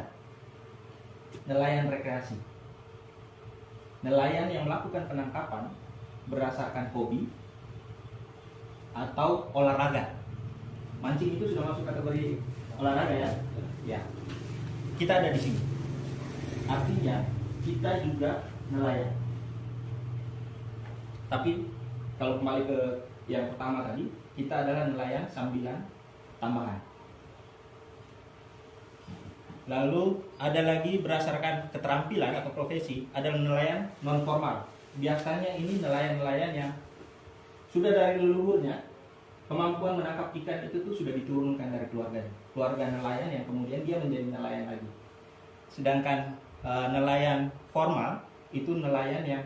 nelayan rekreasi. Nelayan yang melakukan penangkapan berdasarkan hobi atau olahraga. Mancing itu sudah masuk kategori olahraga ya? Ya. Kita ada di sini. Artinya kita juga nelayan. Tapi kalau kembali ke yang pertama tadi, kita adalah nelayan sambilan tambahan. Lalu ada lagi berdasarkan keterampilan atau profesi, ada nelayan non formal. Biasanya ini nelayan-nelayan yang sudah dari leluhurnya kemampuan menangkap ikan itu tuh sudah diturunkan dari keluarga nelayan yang kemudian dia menjadi nelayan lagi. Sedangkan nelayan formal itu nelayan yang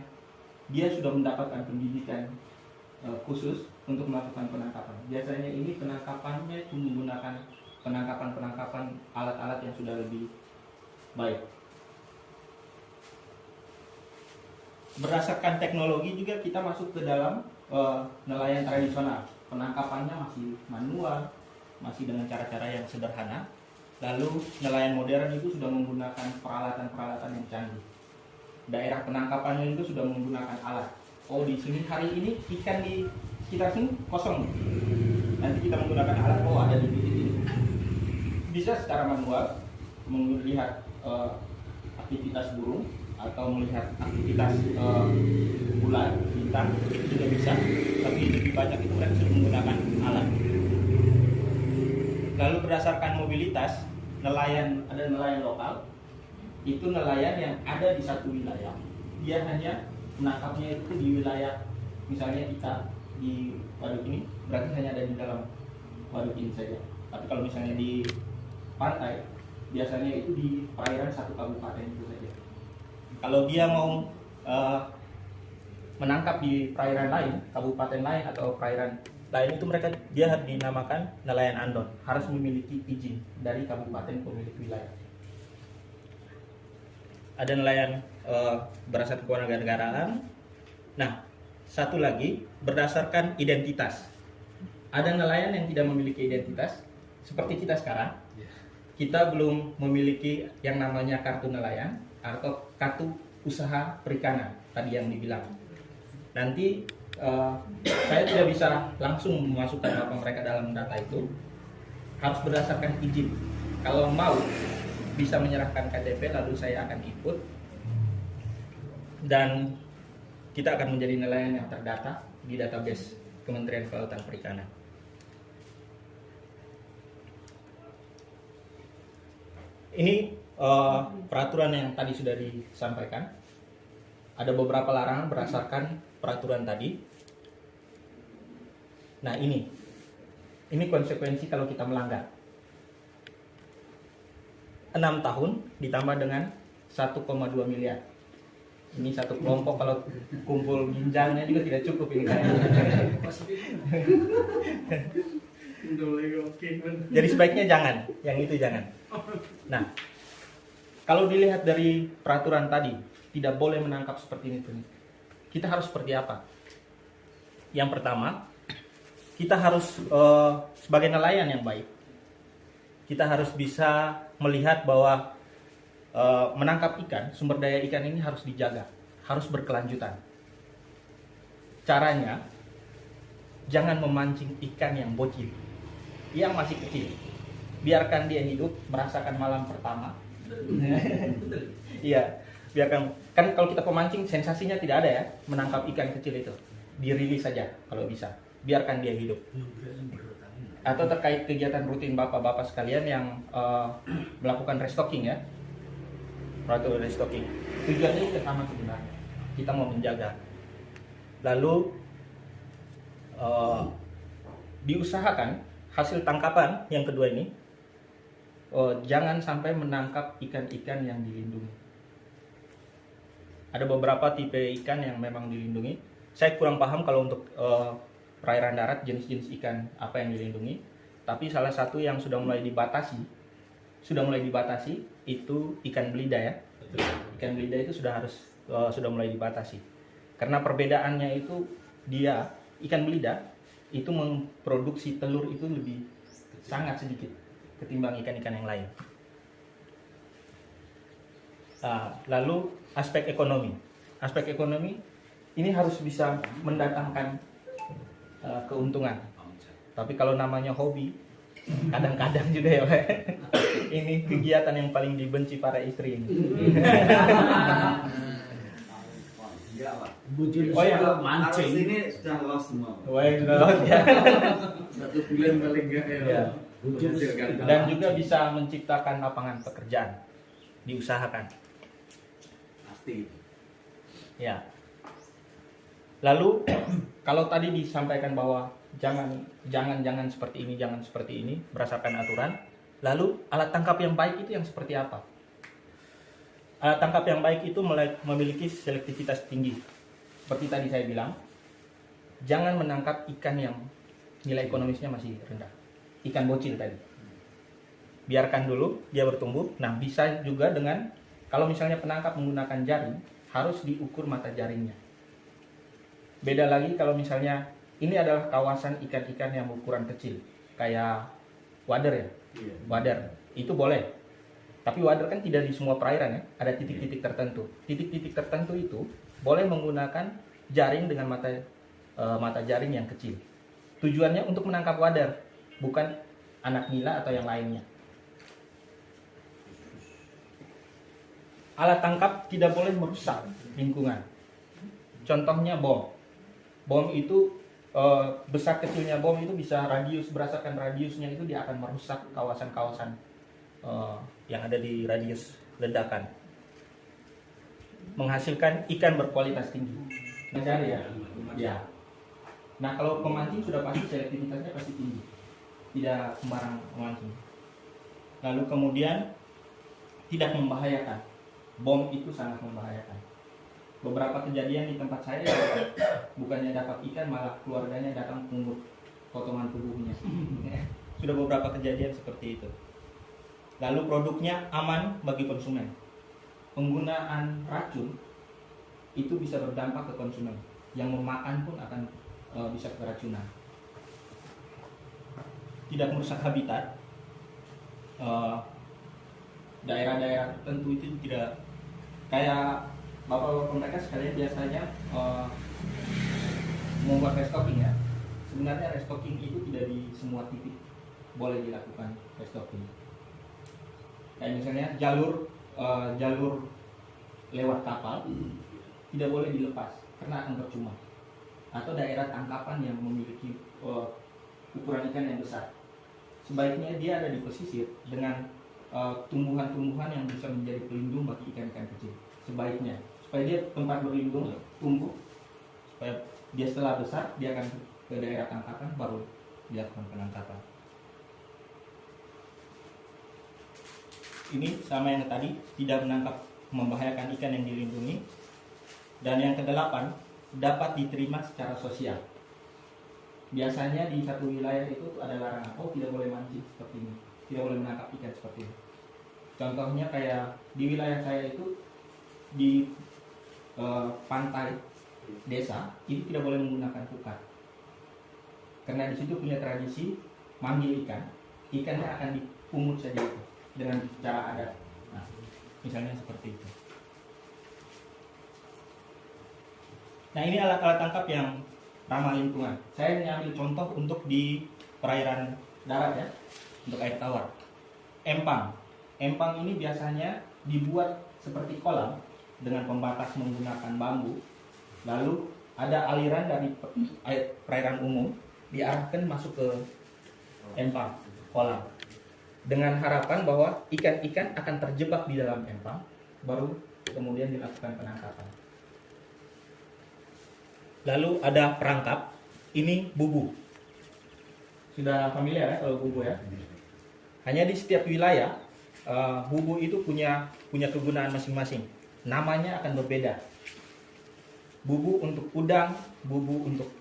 dia sudah mendapatkan pendidikan khusus untuk melakukan penangkapan. Biasanya ini penangkapannya itu menggunakan penangkapan alat-alat yang sudah lebih baik. Berdasarkan teknologi juga kita masuk ke dalam nelayan tradisional. Penangkapannya masih manual, masih dengan cara-cara yang sederhana. Lalu nelayan modern itu sudah menggunakan peralatan-peralatan yang canggih. Daerah penangkapannya itu sudah menggunakan alat. Oh, di sini hari ini ikan di sekitar sini kosong. Nanti kita menggunakan alat, oh ada di titik ini. Bisa secara manual melihat aktivitas burung atau melihat aktivitas bulan, bintang, itu juga bisa. Tapi lebih banyak itu mereka sudah menggunakan alat. Lalu berdasarkan mobilitas, nelayan, ada nelayan lokal, itu nelayan yang ada di satu wilayah. Dia hanya menangkapnya itu di wilayah, misalnya kita di waduk ini, berarti hanya ada di dalam waduk ini saja. Tapi kalau misalnya di pantai, biasanya itu di perairan satu kabupaten itu saja. Kalau dia mau menangkap di perairan lain, kabupaten lain atau perairan lain, itu dia dinamakan nelayan andon, harus memiliki izin dari kabupaten pemilik wilayah. Ada nelayan berdasarkan kewarganegaraan. Nah, satu lagi berdasarkan identitas. Ada nelayan yang tidak memiliki identitas, seperti kita sekarang. Kita belum memiliki yang namanya kartu nelayan atau kartu usaha perikanan tadi yang dibilang. Nanti saya tidak bisa langsung memasukkan nama mereka dalam data itu, harus berdasarkan izin. Kalau mau bisa menyerahkan KTP, lalu saya akan ikut dan kita akan menjadi nelayan yang terdata di database Kementerian Kelautan Perikanan. Ini peraturan yang tadi sudah disampaikan. Ada beberapa larangan berdasarkan peraturan tadi. Nah, ini konsekuensi kalau kita melanggar. 6 tahun ditambah dengan 1,2 miliar. Ini satu kelompok, kalau kumpul ginjalnya juga tidak cukup ini kayaknya. Jadi sebaiknya jangan, yang itu jangan. Nah, Kalau dilihat dari peraturan tadi, tidak boleh menangkap seperti ini. Kita harus seperti apa? Yang pertama, kita harus sebagai nelayan yang baik, kita harus bisa melihat bahwa menangkap ikan, sumber daya ikan ini harus dijaga, harus berkelanjutan. Caranya, jangan memancing ikan yang bocil, yang masih kecil. Biarkan dia hidup, merasakan malam pertama. Iya, biarkan. Kan kalau kita pemancing, sensasinya tidak ada ya, menangkap ikan kecil itu. Dirilis saja kalau bisa. Biarkan dia hidup. Atau terkait kegiatan rutin bapak-bapak sekalian yang melakukan restocking ya, peraturan restocking. Tujuannya itu sama sebenarnya. Kita mau menjaga. Lalu diusahakan hasil tangkapan yang kedua ini jangan sampai menangkap ikan-ikan yang dilindungi. Ada beberapa tipe ikan yang memang dilindungi. Saya kurang paham kalau untuk perairan darat jenis-jenis ikan apa yang dilindungi. Tapi salah satu yang sudah mulai dibatasi itu ikan belida ya. Ikan belida itu sudah mulai dibatasi. Karena perbedaannya itu ikan belida itu memproduksi telur itu lebih sangat sedikit ketimbang ikan-ikan yang lain. Lalu aspek ekonomi ini harus bisa mendatangkan keuntungan. Tapi kalau namanya hobi, kadang-kadang juga ya, ini kegiatan yang paling dibenci para istri ini. Bujur Oh ya, mancing. Ini sudah lost semua. Wah, sudah lost ya. 1 bulan paling enggak Ya. menghasilkan. Dan juga bisa menciptakan lapangan pekerjaan, diusahakan. Pasti. Ya. Lalu kalau tadi disampaikan bahwa jangan seperti ini, jangan seperti ini berdasarkan aturan. Lalu alat tangkap yang baik itu yang seperti apa? Alat tangkap yang baik itu memiliki selektivitas tinggi. Seperti tadi saya bilang, jangan menangkap ikan yang nilai ekonomisnya masih rendah. Ikan bocil tadi. Biarkan dulu dia bertumbuh. Nah, bisa juga dengan kalau misalnya penangkap menggunakan jaring, harus diukur mata jaringnya. Beda lagi kalau misalnya ini adalah kawasan ikan-ikan yang berukuran kecil, kayak wader ya. Wader itu boleh. Tapi wader kan tidak di semua perairan ya, ada titik-titik tertentu. Titik-titik tertentu itu boleh menggunakan jaring dengan mata jaring yang kecil. Tujuannya untuk menangkap wader, bukan anak nila atau yang lainnya. Alat tangkap tidak boleh merusak lingkungan. Contohnya bom. Bom itu besar kecilnya bom itu bisa berdasarkan radiusnya itu dia akan merusak kawasan-kawasan yang ada di radius ledakan, menghasilkan ikan berkualitas tinggi. Mencari ya. Ya. Nah kalau pemancing sudah pasti selektivitasnya pasti tinggi, tidak sembarang memancing. Lalu kemudian tidak membahayakan. Bom itu sangat membahayakan. Beberapa kejadian di tempat saya bukannya dapat ikan malah keluarganya datang pungut potongan tubuhnya. Sudah beberapa kejadian seperti itu. Lalu produknya aman bagi konsumen. Penggunaan racun itu bisa berdampak ke konsumen. Yang memakan pun akan bisa keracunan. Tidak merusak habitat. Daerah-daerah tertentu itu tidak kayak bapak-bapak mereka sekalian biasanya membuat restocking ya. Sebenarnya restocking itu tidak di semua titik boleh dilakukan restocking. Kayak misalnya jalur lewat kapal tidak boleh dilepas karena akan percuma. Atau daerah tangkapan yang memiliki ukuran ikan yang besar, sebaiknya dia ada di pesisir dengan tumbuhan-tumbuhan yang bisa menjadi pelindung bagi ikan-ikan kecil. Sebaiknya supaya dia tempat berlindung, tumbuh, supaya dia setelah besar dia akan ke daerah tangkapan baru dilakukan penangkapan. Ini sama yang tadi, tidak menangkap membahayakan ikan yang dilindungi. Dan yang kedelapan, dapat diterima secara sosial. Biasanya di satu wilayah itu ada larangan, tidak boleh mancing seperti ini, tidak boleh menangkap ikan seperti ini. Contohnya kayak di wilayah saya itu di pantai desa itu tidak boleh menggunakan tukar. Karena di situ punya tradisi manggil ikan. Ikannya akan dipungut saja itu dengan cara adat. Nah, misalnya seperti itu. Nah, ini alat-alat tangkap yang ramah lingkungan. Saya hanya ambil contoh untuk di perairan darat ya, untuk air tawar. Empang. Empang ini biasanya dibuat seperti kolam dengan pembatas menggunakan bambu. Lalu ada aliran dari perairan umum diarahkan masuk ke empang, kolam. Dengan harapan bahwa ikan-ikan akan terjebak di dalam empang, baru kemudian dilakukan penangkapan. Lalu ada perangkap, ini bubu. Sudah familiar ya kalau bubu ya? Hanya di setiap wilayah, bubu itu punya kegunaan masing-masing. Namanya akan berbeda. Bubu untuk udang, bubu untuk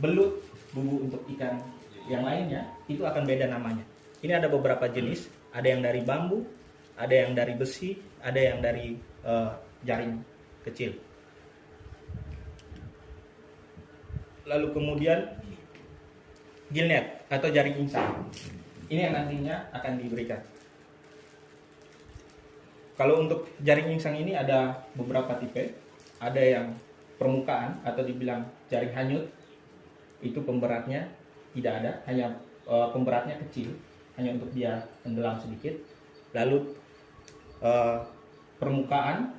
belut, bubu untuk ikan yang lainnya, itu akan beda namanya. Ini ada beberapa jenis, ada yang dari bambu, ada yang dari besi, ada yang dari jaring kecil. Lalu kemudian gillnet atau jaring insang. Ini yang nantinya akan diberikan. Kalau untuk jaring insang ini ada beberapa tipe. Ada yang permukaan atau dibilang jaring hanyut. Itu pemberatnya tidak ada, hanya pemberatnya kecil, hanya untuk dia tenggelam sedikit. Lalu permukaan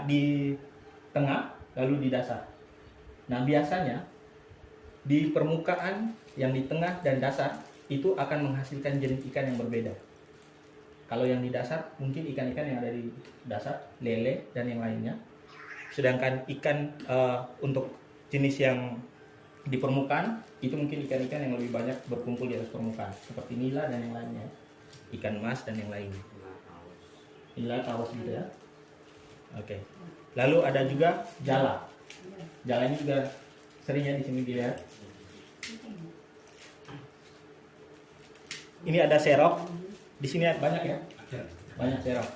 di tengah, lalu di dasar. Nah, biasanya di permukaan yang di tengah dan dasar itu akan menghasilkan jenis ikan yang berbeda. Kalau yang di dasar mungkin ikan-ikan yang ada di dasar, lele dan yang lainnya. Sedangkan ikan untuk jenis yang di permukaan itu mungkin ikan-ikan yang lebih banyak berkumpul di atas permukaan, seperti nila dan yang lainnya, ikan mas dan yang lainnya. Nila, tawas gitu ya. Oke. Lalu ada juga jala. Jala ini juga seringnya di sini dilihat. Ini ada serok. Di sini banyak ya. Banyak serok.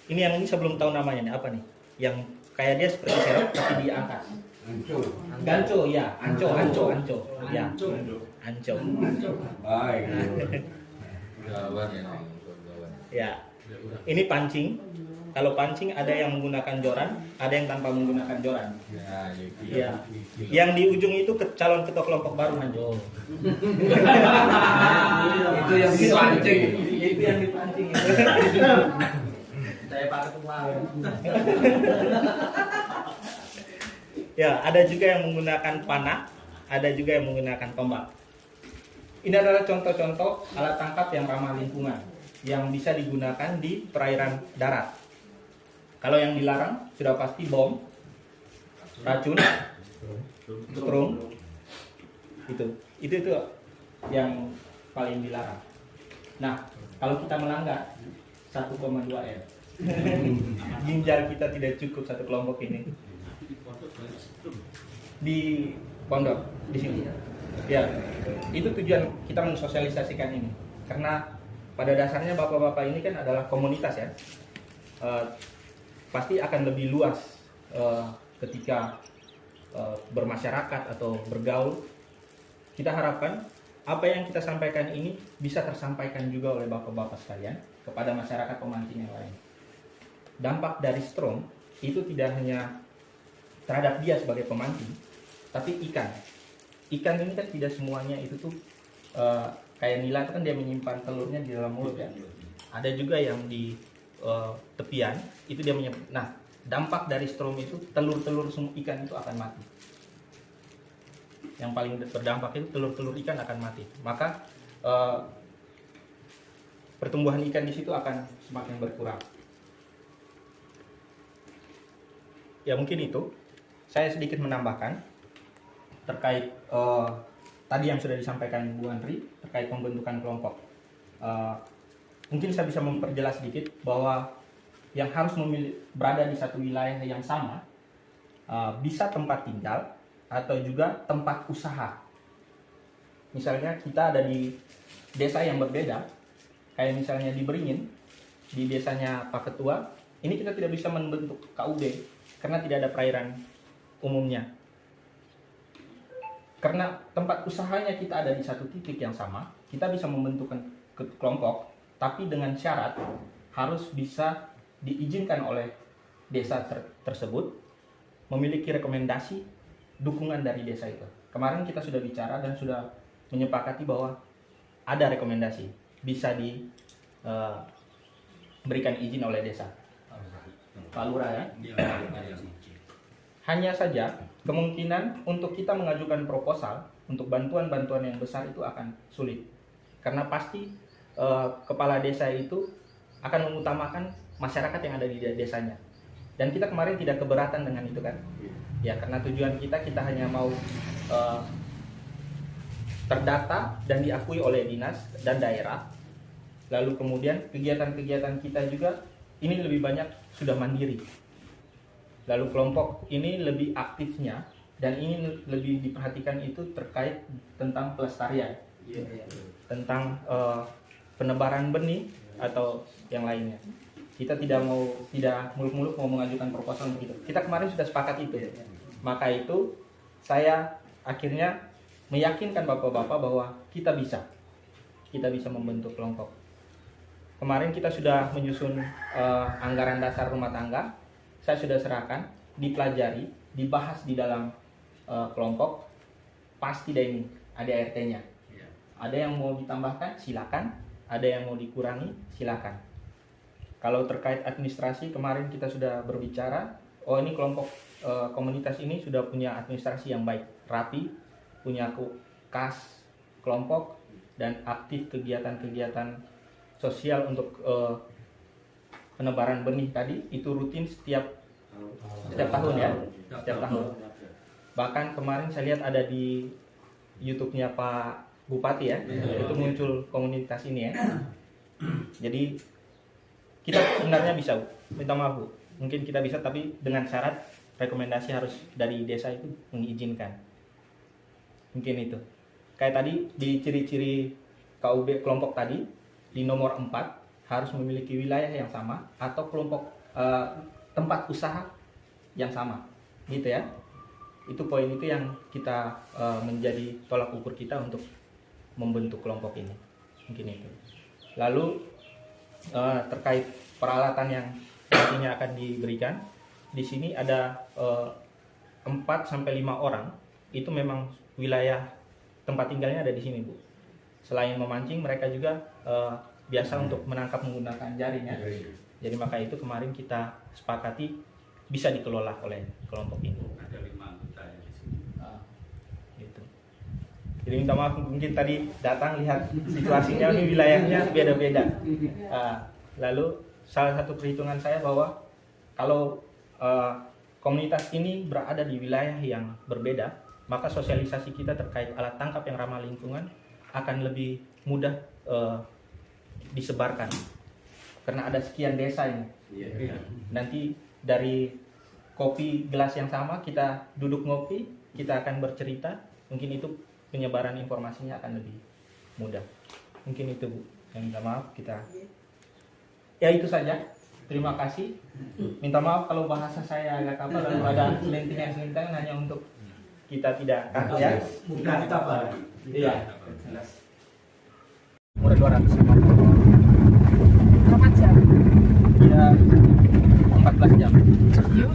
Ini yang ini saya belum tahu namanya nih, apa nih? Yang kayak dia seperti serok tapi diangkat. Ganco ya, anco. Ya. Anco. Baik. Ya. Ini pancing. Kalau pancing ada yang menggunakan joran, ada yang tanpa menggunakan joran. Ya. Yang di ujung itu calon ketua kelompok baru Manjo. Itu yang dipancing. Itu yang dipancing. Saya Pak Ketua. Ya, ada juga yang menggunakan panah, ada juga yang menggunakan tombak. Ini adalah contoh-contoh alat tangkap yang ramah lingkungan yang bisa digunakan di perairan darat. Kalau yang dilarang sudah pasti bom, racun, strum, itu yang paling dilarang. Nah, kalau kita melanggar 1,2 M, ginjal kita tidak cukup satu kelompok ini. Di pondok di sini. Ya, itu tujuan kita mensosialisasikan ini. Karena pada dasarnya bapak-bapak ini kan adalah komunitas ya. Pasti akan lebih luas ketika bermasyarakat atau bergaul. Kita harapkan apa yang kita sampaikan ini bisa tersampaikan juga oleh bapak-bapak sekalian kepada masyarakat pemancing yang lain. Dampak dari strom itu tidak hanya terhadap dia sebagai pemancing, tapi ikan. Ikan ini kan tidak semuanya itu tuh kayak nila itu kan dia menyimpan telurnya di dalam mulut ya. Ada juga yang di tepian itu dia menyimpan. Nah, dampak dari strom itu telur-telur semua ikan itu akan mati. Yang paling berdampak itu telur-telur ikan akan mati. Maka pertumbuhan ikan di situ akan semakin berkurang. Ya mungkin itu. Saya sedikit menambahkan terkait tadi yang sudah disampaikan Bu Andri terkait pembentukan kelompok. Mungkin saya bisa memperjelas sedikit bahwa yang harus berada di satu wilayah yang sama bisa tempat tinggal atau juga tempat usaha. Misalnya kita ada di desa yang berbeda, kayak misalnya di Beringin, di desanya Pak Ketua, ini kita tidak bisa membentuk KUB karena tidak ada perairan umumnya. Karena tempat usahanya kita ada di satu titik yang sama, kita bisa membentuk kelompok, tapi dengan syarat harus bisa diizinkan oleh desa tersebut, memiliki rekomendasi dukungan dari desa itu. Kemarin kita sudah bicara dan sudah menyepakati bahwa ada rekomendasi bisa diberikan izin oleh desa. Pak Lurah ya. Hanya saja kemungkinan untuk kita mengajukan proposal untuk bantuan-bantuan yang besar itu akan sulit. Karena pasti kepala desa itu akan mengutamakan masyarakat yang ada di desanya. Dan kita kemarin tidak keberatan dengan itu kan. Ya, karena tujuan kita hanya mau terdata dan diakui oleh dinas dan daerah. Lalu kemudian kegiatan-kegiatan kita juga ini lebih banyak sudah mandiri. Lalu kelompok ini lebih aktifnya dan ini lebih diperhatikan itu terkait tentang pelestarian, tentang penebaran benih atau yang lainnya. Kita tidak muluk-muluk mau mengajukan proposal untuk itu. Kita kemarin sudah sepakat itu. Maka itu saya akhirnya meyakinkan bapak-bapak bahwa kita bisa membentuk kelompok. Kemarin kita sudah menyusun anggaran dasar rumah tangga. Saya sudah serahkan, dipelajari, dibahas di dalam kelompok. Pasti ada ART-nya. Ada yang mau ditambahkan, silakan. Ada yang mau dikurangi, silakan. Kalau terkait administrasi, kemarin kita sudah berbicara. Oh, ini kelompok komunitas ini sudah punya administrasi yang baik, rapi, punya kas kelompok dan aktif kegiatan-kegiatan sosial untuk penebaran benih tadi itu rutin setiap tahun ya, setiap tahun. Bahkan kemarin saya lihat ada di YouTube-nya Pak Bupati ya, itu muncul komunitas ini ya. Jadi kita sebenarnya bisa, minta maaf Bu, mungkin kita bisa tapi dengan syarat rekomendasi harus dari desa itu mengizinkan. Mungkin itu. Kayak tadi di ciri-ciri KUB kelompok tadi di nomor 4 harus memiliki wilayah yang sama atau kelompok tempat usaha yang sama, gitu ya. Itu poin itu yang kita menjadi tolak ukur kita untuk membentuk kelompok ini. Mungkin itu. Lalu terkait peralatan yang nantinya akan diberikan, di sini ada 4 sampai 5 orang itu memang wilayah tempat tinggalnya ada di sini Bu. Selain memancing mereka juga biasa untuk menangkap menggunakan jaring ya. Jadi maka itu kemarin kita sepakati bisa dikelola oleh kelompok ini. Ada 5 anggota di sini. Gitu. Jadi minta maaf mungkin tadi datang lihat situasinya ini wilayahnya beda-beda. Lalu salah satu perhitungan saya bahwa kalau komunitas ini berada di wilayah yang berbeda, maka sosialisasi kita terkait alat tangkap yang ramah lingkungan akan lebih mudah disebarkan karena ada sekian desa ini. Nanti dari kopi gelas yang sama kita duduk ngopi, kita akan bercerita, mungkin itu penyebaran informasinya akan lebih mudah. Mungkin itu Bu, yang minta maaf kita. Ya itu saja. Terima kasih. Minta maaf kalau bahasa saya agak kapal lalu ada selentingan-selentingan hanya untuk kita tidak kaku ya. Mudah kita Pak. Iya. Umur 250. Berapa jam? Ya 14 jam. Yuk.